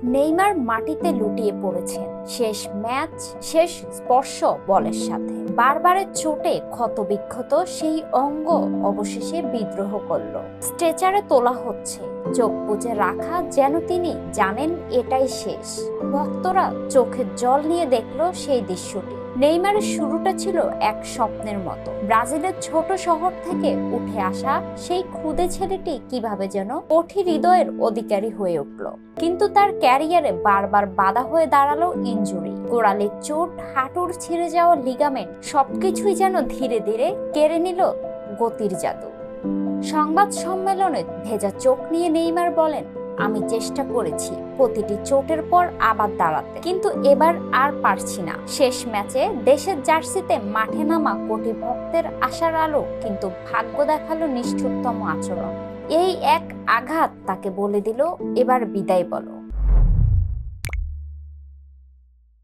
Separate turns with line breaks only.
Neymar মাটিতে লুটিয়ে পড়েছেন শেষ ম্যাচ, শেষ স্পর্শ বলের সাথে। বারবারের চোটে ক্ষতবিক্ষত সেই অঙ্গ অবশেষে বিদ্রোহ করল। স্ট্রেচারে তোলা হচ্ছে, চোখ বুজে রাখা, যেন তিনি জানেন এটাই শেষ। ভক্তরা চোখের জল নিয়ে দেখলো সেই দৃশ্যটি। নেইমারের শুরুটা ছিল এক স্বপ্নের মতো। ব্রাজিলের ছোট শহর থেকে উঠে আসা সেই ক্ষুদে ছেলেটি কিভাবে যেন কঠিন হৃদয়ের অধিকারী হয়ে উঠল। কিন্তু তার ক্যারিয়ারে বারবার বাধা হয়ে দাঁড়ালো ইনজুরি। গোড়ালির চোট, হাঁটুর ছিঁড়ে যাওয়া লিগামেন্ট, সবকিছুই যেন ধীরে ধীরে কেড়ে নিল গতির জাদু। সংবাদ সম্মেলনে ভেজা চোখ নিয়ে নেইমার বলেন, আমি চেষ্টা করেছি প্রতিটি চোটের পর আবার দাঁড়াতে, কিন্তু এবার আর পারছি না। শেষ ম্যাচে দেশের জার্সিতে মাঠে নামা কোটি ভক্তের আশার আলো, কিন্তু ভাগ্য দেখালো নিষ্ঠুরতম আচরণ। এই এক আঘাত তাকে বলে দিল, এবার বিদায় বলো।